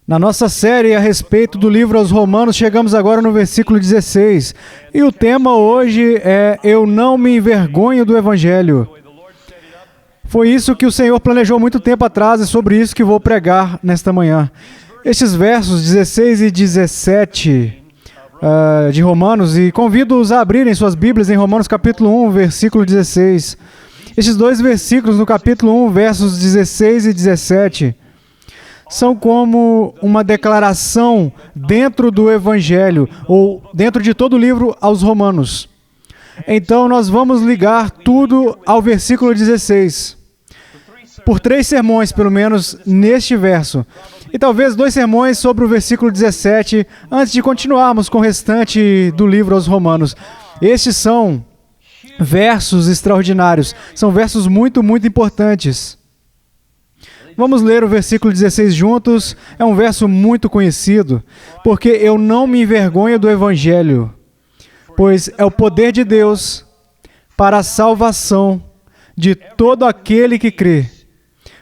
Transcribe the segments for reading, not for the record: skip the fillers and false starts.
Na nossa série a respeito do livro aos Romanos, chegamos agora no versículo 16. E o tema hoje é Eu não me envergonho do Evangelho. Foi isso que o Senhor planejou muito tempo atrás e sobre isso que vou pregar nesta manhã. Estes versos 16 e 17 de Romanos, e convido-os a abrirem suas Bíblias em Romanos capítulo 1, versículo 16. Estes dois versículos no capítulo 1, versos 16 e 17, são como uma declaração dentro do Evangelho, ou dentro de todo o livro aos Romanos. Então nós vamos ligar tudo ao versículo 16. Por 3 sermões, pelo menos, neste verso. E talvez 2 sermões sobre o versículo 17, antes de continuarmos com o restante do livro aos Romanos. Estes são versos extraordinários. São versos muito, muito importantes. Vamos ler o versículo 16 juntos. É um verso muito conhecido, porque eu não me envergonho do Evangelho, pois é o poder de Deus para a salvação de todo aquele que crê,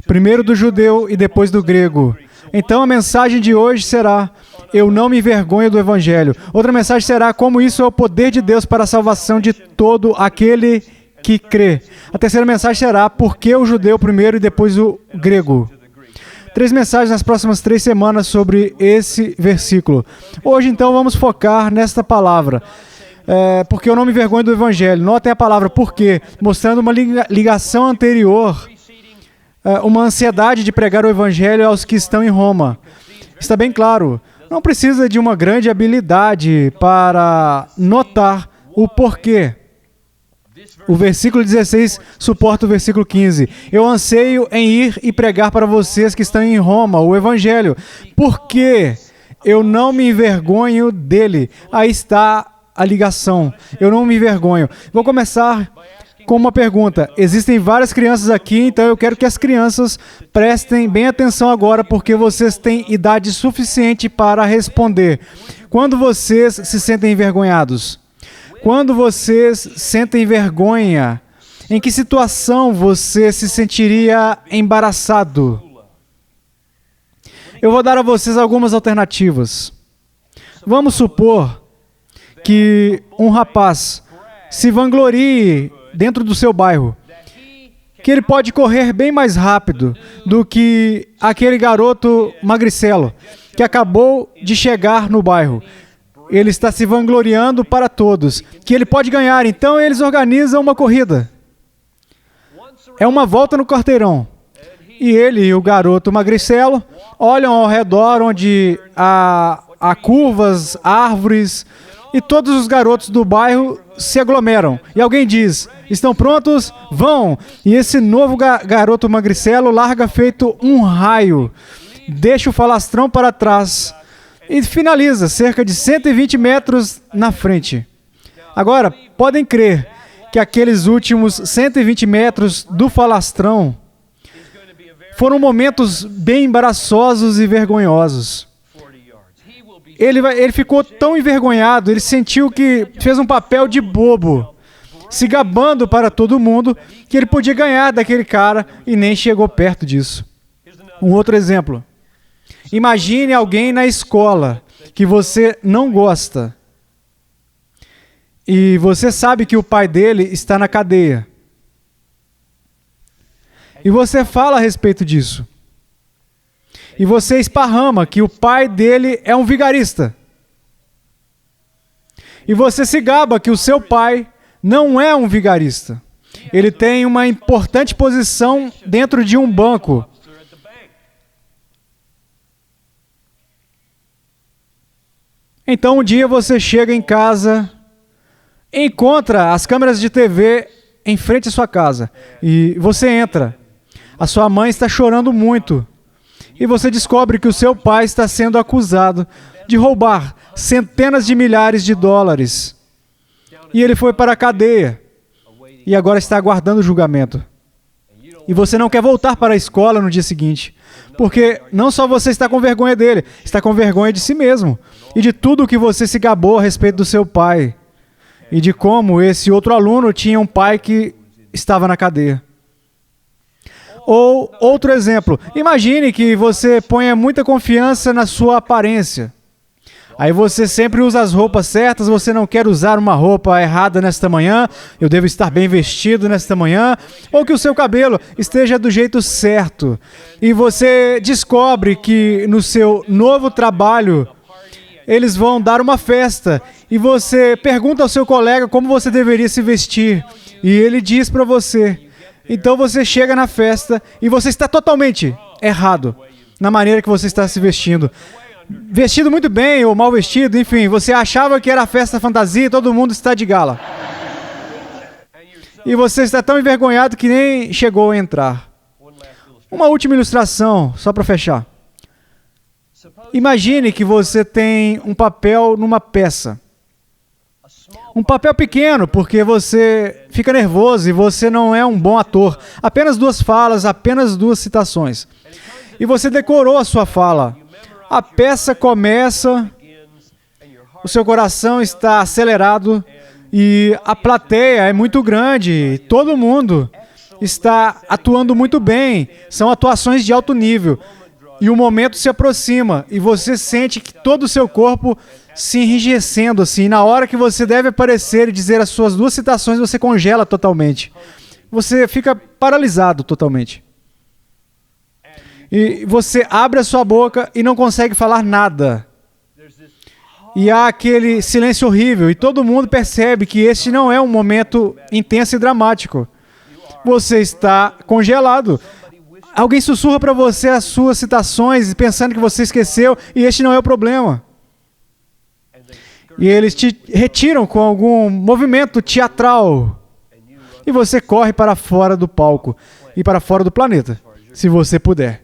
primeiro do judeu e depois do grego. Então a mensagem de hoje será: eu não me envergonho do Evangelho. Outra mensagem será: como isso é o poder de Deus para a salvação de todo aquele que crê. A terceira mensagem será: por que o judeu primeiro e depois o grego? 3 mensagens nas próximas 3 semanas sobre esse versículo. Hoje, então, vamos focar nesta palavra. Porque eu não me envergonho do Evangelho. Notem a palavra por quê, mostrando uma ligação anterior, uma ansiedade de pregar o Evangelho aos que estão em Roma. Está bem claro, não precisa de uma grande habilidade para notar o porquê. O versículo 16 suporta o versículo 15. Eu anseio em ir e pregar para vocês que estão em Roma o Evangelho, porque eu não me envergonho dele. Aí está a ligação. Eu não me envergonho. Vou começar com uma pergunta. Existem várias crianças aqui, então eu quero que as crianças prestem bem atenção agora, porque vocês têm idade suficiente para responder. Quando vocês se sentem envergonhados? Quando vocês sentem vergonha, em que situação você se sentiria embaraçado? Eu vou dar a vocês algumas alternativas. Vamos supor que um rapaz se vanglorie dentro do seu bairro, que ele pode correr bem mais rápido do que aquele garoto magricelo que acabou de chegar no bairro. Ele está se vangloriando para todos, que ele pode ganhar, então eles organizam uma corrida. É uma volta no quarteirão. E ele e o garoto magricelo olham ao redor onde há curvas, árvores, e todos os garotos do bairro se aglomeram. E alguém diz: estão prontos? Vão! E esse novo garoto magricelo larga feito um raio, deixa o falastrão para trás e finaliza cerca de 120 metros na frente. Agora, podem crer que aqueles últimos 120 metros do falastrão foram momentos bem embaraçosos e vergonhosos. Ele ficou tão envergonhado, ele sentiu que fez um papel de bobo, se gabando para todo mundo que ele podia ganhar daquele cara e nem chegou perto disso. Um outro exemplo. Imagine alguém na escola que você não gosta e você sabe que o pai dele está na cadeia. E você fala a respeito disso. E você esparrama que o pai dele é um vigarista. E você se gaba que o seu pai não é um vigarista. Ele tem uma importante posição dentro de um banco. Então um dia você chega em casa, encontra as câmeras de TV em frente à sua casa. E você entra. A sua mãe está chorando muito. E você descobre que o seu pai está sendo acusado de roubar centenas de milhares de dólares. E ele foi para a cadeia. E agora está aguardando o julgamento. E você não quer voltar para a escola no dia seguinte. Porque não só você está com vergonha dele, está com vergonha de si mesmo. E de tudo o que você se gabou a respeito do seu pai. E de como esse outro aluno tinha um pai que estava na cadeia. Ou outro exemplo, imagine que você ponha muita confiança na sua aparência. Aí você sempre usa as roupas certas, você não quer usar uma roupa errada nesta manhã, eu devo estar bem vestido nesta manhã, ou que o seu cabelo esteja do jeito certo. E você descobre que no seu novo trabalho, eles vão dar uma festa, e você pergunta ao seu colega como você deveria se vestir, e ele diz para você. Então você chega na festa e você está totalmente errado na maneira que você está se vestindo. Vestido muito bem ou mal vestido, enfim, você achava que era festa fantasia e todo mundo está de gala. E você está tão envergonhado que nem chegou a entrar. Uma última ilustração, só para fechar. Imagine que você tem um papel numa peça. Um papel pequeno, porque você fica nervoso e você não é um bom ator. Apenas 2 falas, apenas 2 citações. E você decorou a sua fala. A peça começa, o seu coração está acelerado e a plateia é muito grande. Todo mundo está atuando muito bem. São atuações de alto nível. E o momento se aproxima e você sente que todo o seu corpo se enrijecendo assim. Na hora que você deve aparecer e dizer as suas 2 citações, você congela totalmente. Você fica paralisado totalmente. E você abre a sua boca e não consegue falar nada. E há aquele silêncio horrível e todo mundo percebe que este não é um momento intenso e dramático. Você está congelado. Alguém sussurra para você as suas citações pensando que você esqueceu e este não é o problema. E eles te retiram com algum movimento teatral. E você corre para fora do palco e para fora do planeta, se você puder.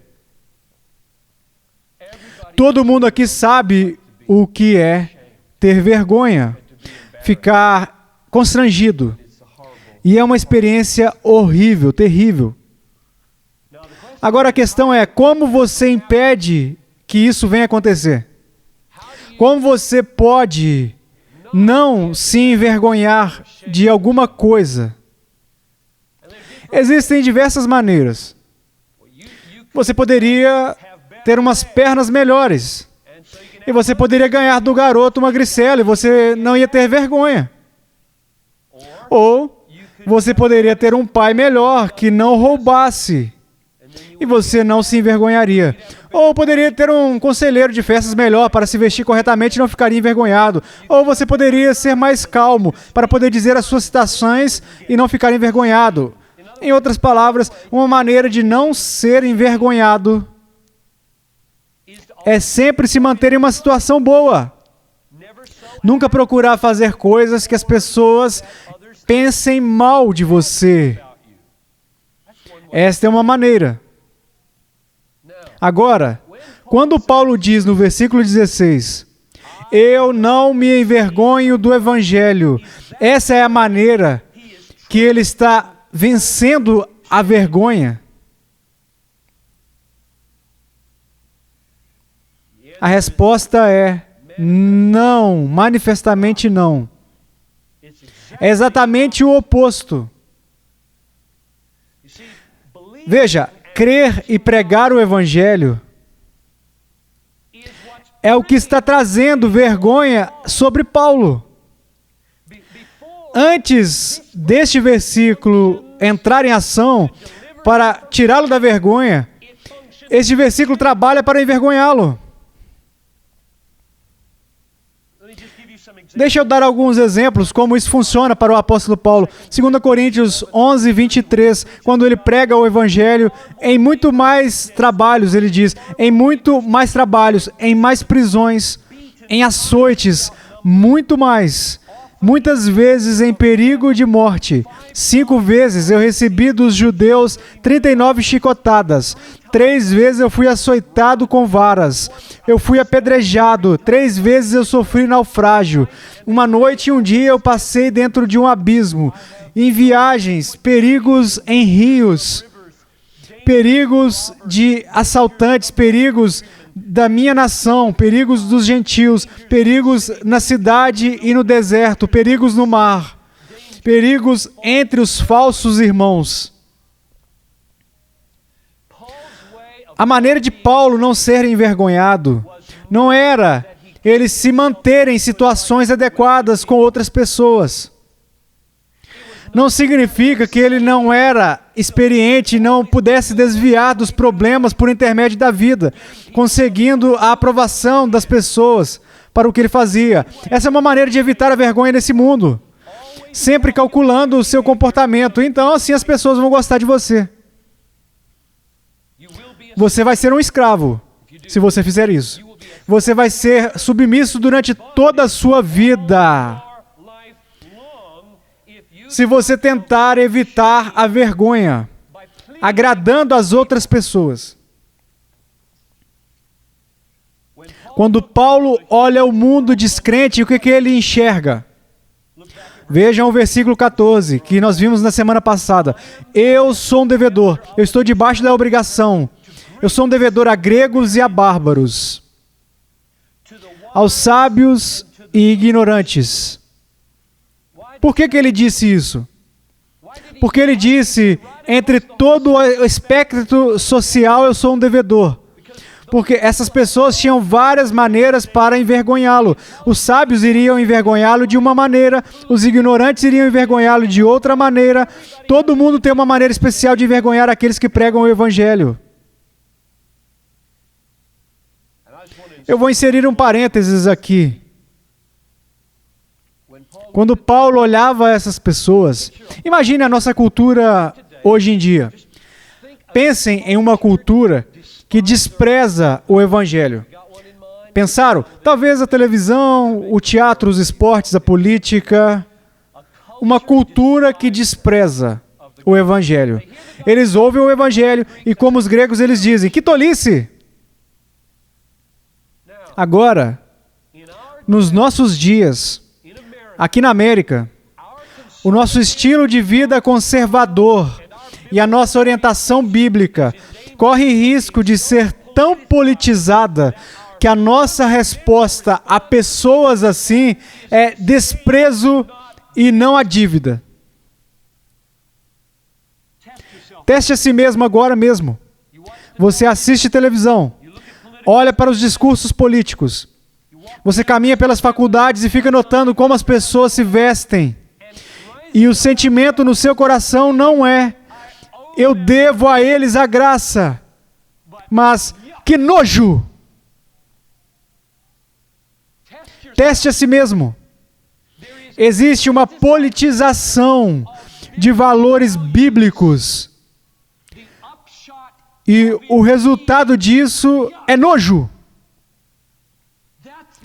Todo mundo aqui sabe o que é ter vergonha, ficar constrangido. E é uma experiência horrível, terrível. Agora a questão é, como você impede que isso venha acontecer? Como você pode não se envergonhar de alguma coisa? Existem diversas maneiras. Você poderia ter umas pernas melhores. E você poderia ganhar do garoto uma gricela e você não ia ter vergonha. Ou você poderia ter um pai melhor que não roubasse. E você não se envergonharia. Ou poderia ter um conselheiro de festas melhor para se vestir corretamente e não ficaria envergonhado. Ou você poderia ser mais calmo para poder dizer as suas citações e não ficar envergonhado. Em outras palavras, uma maneira de não ser envergonhado é sempre se manter em uma situação boa. Nunca procurar fazer coisas que as pessoas pensem mal de você. Esta é uma maneira. Agora, quando Paulo diz no versículo 16, eu não me envergonho do Evangelho, essa é a maneira que ele está vencendo a vergonha. A resposta é não, manifestamente não. É exatamente o oposto. Veja, crer e pregar o Evangelho é o que está trazendo vergonha sobre Paulo. Antes deste versículo entrar em ação para tirá-lo da vergonha, este versículo trabalha para envergonhá-lo. Deixa eu dar alguns exemplos como isso funciona para o apóstolo Paulo. 2 Coríntios 11, 23, quando ele prega o Evangelho, em muito mais trabalhos, ele diz, em muito mais trabalhos, em mais prisões, em açoites, muito mais. Muitas vezes em perigo de morte. 5 vezes eu recebi dos judeus 39 chicotadas. 3 vezes eu fui açoitado com varas. Eu fui apedrejado. 3 vezes eu sofri naufrágio. Uma noite e um dia eu passei dentro de um abismo. Em viagens, perigos em rios, perigos de assaltantes, perigos da minha nação, perigos dos gentios, perigos na cidade e no deserto, perigos no mar, perigos entre os falsos irmãos. A maneira de Paulo não ser envergonhado não era ele se manter em situações adequadas com outras pessoas. Não significa que ele não era experiente e não pudesse desviar dos problemas por intermédio da vida, conseguindo a aprovação das pessoas para o que ele fazia. Essa é uma maneira de evitar a vergonha nesse mundo, sempre calculando o seu comportamento. Então, assim as pessoas vão gostar de você. Você vai ser um escravo se você fizer isso. Você vai ser submisso durante toda a sua vida se você tentar evitar a vergonha, agradando as outras pessoas. Quando Paulo olha o mundo descrente, o que ele enxerga? Vejam o versículo 14, que nós vimos na semana passada. Eu sou um devedor, eu estou debaixo da obrigação. Eu sou um devedor a gregos e a bárbaros, aos sábios e ignorantes. Por que ele disse isso? Porque ele disse, entre todo o espectro social, eu sou um devedor. Porque essas pessoas tinham várias maneiras para envergonhá-lo. Os sábios iriam envergonhá-lo de uma maneira, os ignorantes iriam envergonhá-lo de outra maneira. Todo mundo tem uma maneira especial de envergonhar aqueles que pregam o Evangelho. Eu vou inserir um parênteses aqui. Quando Paulo olhava essas pessoas, imagine a nossa cultura hoje em dia. Pensem em uma cultura que despreza o Evangelho. Pensaram? Talvez a televisão, o teatro, os esportes, a política. Uma cultura que despreza o Evangelho. Eles ouvem o Evangelho e, como os gregos, eles dizem, que tolice! Agora, nos nossos dias, aqui na América, o nosso estilo de vida conservador e a nossa orientação bíblica corre risco de ser tão politizada que a nossa resposta a pessoas assim é desprezo e não a dívida. Teste a si mesmo agora mesmo. Você assiste televisão, olha para os discursos políticos. Você caminha pelas faculdades e fica notando como as pessoas se vestem. E o sentimento no seu coração não é, eu devo a eles a graça, mas que nojo! Teste a si mesmo. Existe uma politização de valores bíblicos. E o resultado disso é nojo.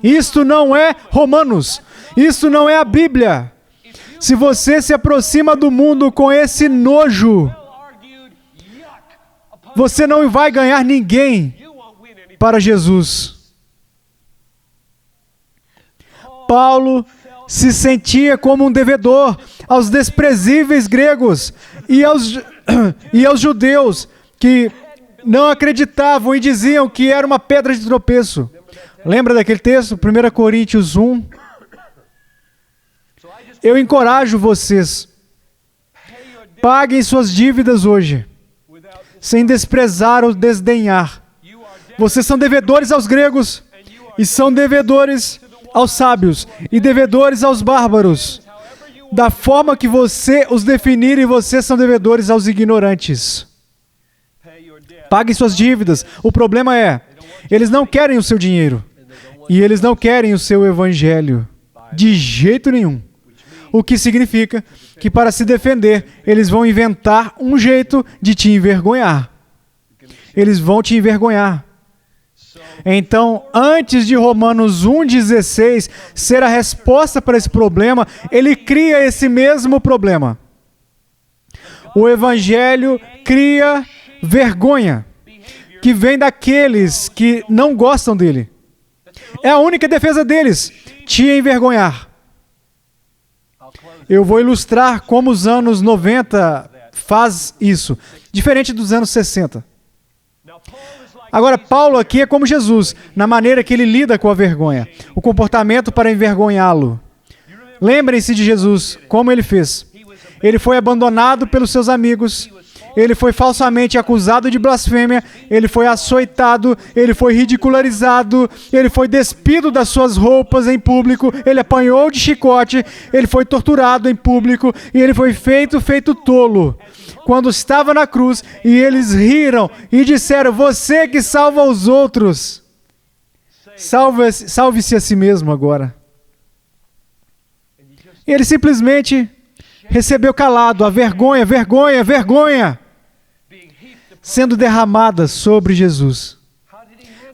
Isto não é Romanos. Isto não é a Bíblia. Se você se aproxima do mundo com esse nojo, você não vai ganhar ninguém para Jesus. Paulo se sentia como um devedor aos desprezíveis gregos e aos judeus que não acreditavam e diziam que era uma pedra de tropeço. Lembra daquele texto? 1 Coríntios 1. Eu encorajo vocês. Paguem suas dívidas hoje, sem desprezar ou desdenhar. Vocês são devedores aos gregos, e são devedores aos sábios, e devedores aos bárbaros. Da forma que você os definir, e vocês são devedores aos ignorantes. Pague suas dívidas. O problema é, eles não querem o seu dinheiro. E eles não querem o seu evangelho. De jeito nenhum. O que significa que para se defender, eles vão inventar um jeito de te envergonhar. Eles vão te envergonhar. Então, antes de Romanos 1,16 ser a resposta para esse problema, ele cria esse mesmo problema. O evangelho cria vergonha, que vem daqueles que não gostam dele. É a única defesa deles, te envergonhar. Eu vou ilustrar como os anos 90 faz isso, diferente dos anos 60. Agora, Paulo aqui é como Jesus, na maneira que ele lida com a vergonha, o comportamento para envergonhá-lo. Lembrem-se de Jesus, como ele fez. Ele foi abandonado pelos seus amigos, ele foi falsamente acusado de blasfêmia, ele foi açoitado, ele foi ridicularizado, ele foi despido das suas roupas em público, ele apanhou de chicote, ele foi torturado em público e ele foi feito tolo. Quando estava na cruz, e eles riram e disseram: você que salva os outros, salve-se a si mesmo agora. E ele simplesmente recebeu calado a vergonha sendo derramada sobre Jesus.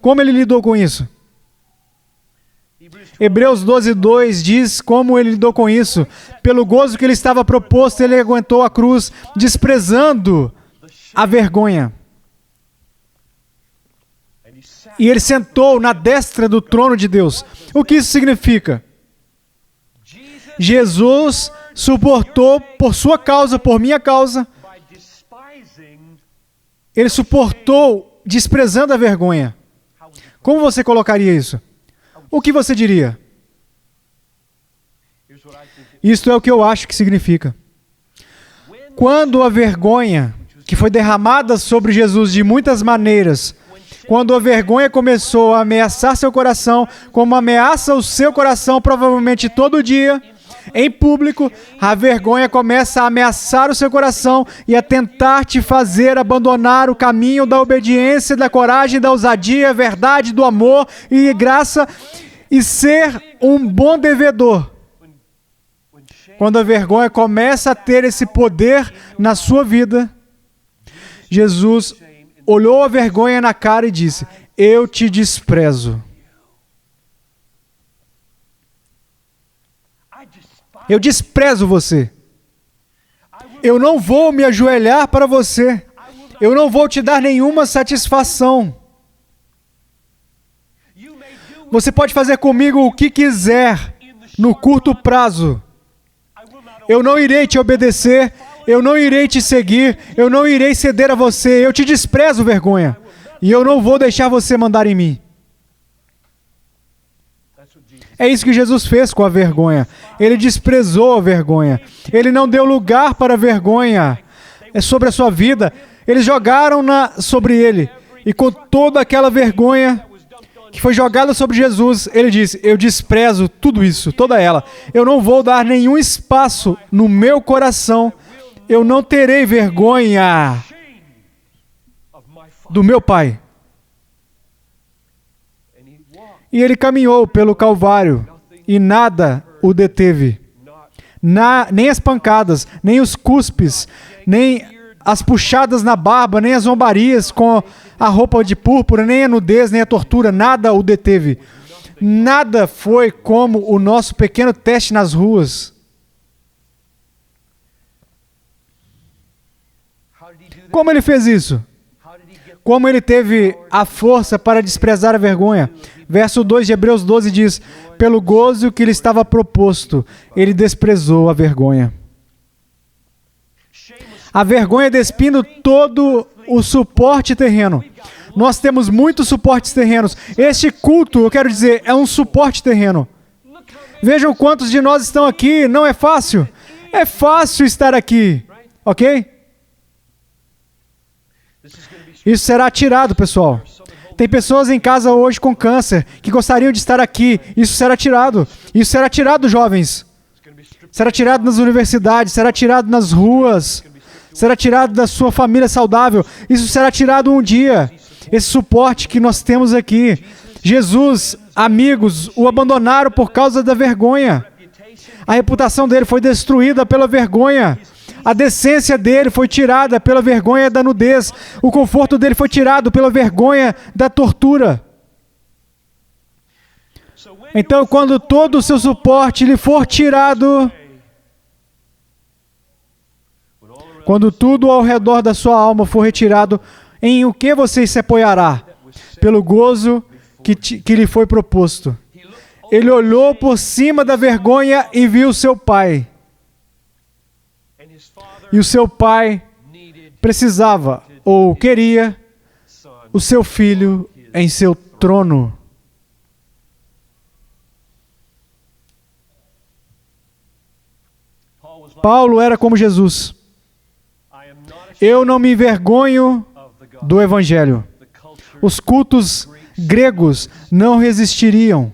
Como ele lidou com isso? Hebreus 12:2 diz como ele lidou com isso. Pelo gozo que ele estava proposto, ele aguentou a cruz, desprezando a vergonha. E ele sentou na destra do trono de Deus. O que isso significa? Jesus suportou por sua causa, por minha causa. Ele suportou desprezando a vergonha. Como você colocaria isso? O que você diria? Isto é o que eu acho que significa. Quando a vergonha, que foi derramada sobre Jesus de muitas maneiras, quando a vergonha começou a ameaçar seu coração, como ameaça o seu coração provavelmente todo dia, em público, a vergonha começa a ameaçar o seu coração e a tentar te fazer abandonar o caminho da obediência, da coragem, da ousadia, verdade, do amor e graça e ser um bom devedor. Quando a vergonha começa a ter esse poder na sua vida, Jesus olhou a vergonha na cara e disse: eu te desprezo. Eu desprezo você. Eu não vou me ajoelhar para você. Eu não vou te dar nenhuma satisfação. Você pode fazer comigo o que quiser no curto prazo. Eu não irei te obedecer. Eu não irei te seguir. Eu não irei ceder a você. Eu te desprezo, vergonha. E eu não vou deixar você mandar em mim. É isso que Jesus fez com a vergonha. Ele desprezou a vergonha. Ele não deu lugar para a vergonha sobre a sua vida. Eles jogaram sobre ele. E com toda aquela vergonha que foi jogada sobre Jesus, ele disse: eu desprezo tudo isso, toda ela. Eu não vou dar nenhum espaço no meu coração. Eu não terei vergonha do meu Pai. E ele caminhou pelo Calvário e nada o deteve. Nem as pancadas, nem os cuspes, nem as puxadas na barba, nem as zombarias com a roupa de púrpura, nem a nudez, nem a tortura, nada o deteve. Nada foi como o nosso pequeno teste nas ruas. Como ele fez isso? Como ele teve a força para desprezar a vergonha? Verso 2 de Hebreus 12 diz: pelo gozo que lhe estava proposto, ele desprezou a vergonha. A vergonha despindo todo o suporte terreno. Nós temos muitos suportes terrenos. Este culto, eu quero dizer, é um suporte terreno. Vejam quantos de nós estão aqui. Não é fácil? É fácil estar aqui, ok? Isso será tirado, pessoal. Tem pessoas em casa hoje com câncer que gostariam de estar aqui. Isso será tirado. Isso será tirado, jovens. Será tirado nas universidades, será tirado nas ruas, será tirado da sua família saudável. Isso será tirado um dia. Esse suporte que nós temos aqui. Jesus, amigos, o abandonaram por causa da vergonha. A reputação dele foi destruída pela vergonha. A decência dele foi tirada pela vergonha da nudez. O conforto dele foi tirado pela vergonha da tortura. Então, quando todo o seu suporte lhe for tirado, quando tudo ao redor da sua alma for retirado, em o que você se apoiará? Pelo gozo que lhe foi proposto. Ele olhou por cima da vergonha e viu seu pai. E o seu pai precisava, ou queria, o seu filho em seu trono. Paulo era como Jesus. Eu não me envergonho do Evangelho. Os cultos gregos não resistiriam.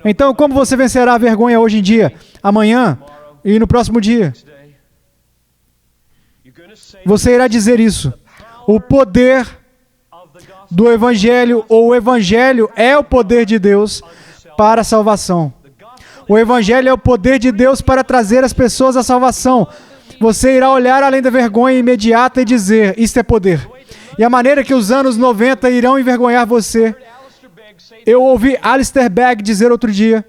Então, como você vencerá a vergonha hoje em dia, amanhã e no próximo dia? Você irá dizer isso. O poder do Evangelho, ou o Evangelho é o poder de Deus para a salvação. O Evangelho é o poder de Deus para trazer as pessoas à salvação. Você irá olhar além da vergonha imediata e dizer, isto é poder. E a maneira que os anos 90 irão envergonhar você. Eu ouvi Alistair Begg dizer outro dia,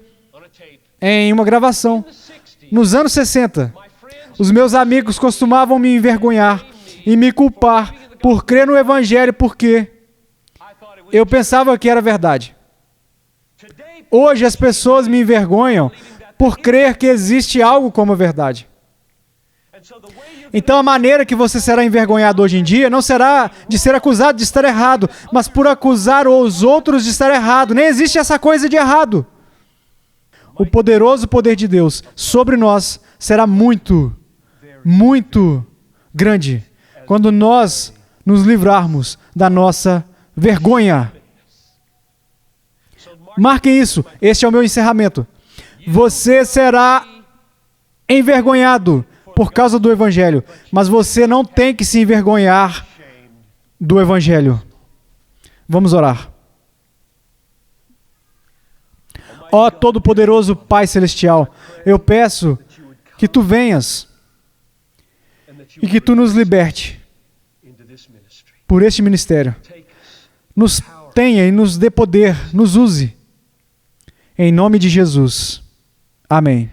em uma gravação, nos anos 60, os meus amigos costumavam me envergonhar e me culpar por crer no Evangelho porque eu pensava que era verdade. Hoje as pessoas me envergonham por crer que existe algo como a verdade. Então a maneira que você será envergonhado hoje em dia não será de ser acusado de estar errado, mas por acusar os outros de estar errado. Nem existe essa coisa de errado. O poderoso poder de Deus sobre nós será muito, muito grande quando nós nos livrarmos da nossa vergonha. Marquem isso. Este é o meu encerramento. Você será envergonhado por causa do Evangelho, mas você não tem que se envergonhar do Evangelho. Vamos orar. Ó Todo-Poderoso Pai Celestial, eu peço que Tu venhas e que Tu nos liberte por este ministério. Nos tenha e nos dê poder, nos use. Em nome de Jesus. Amém.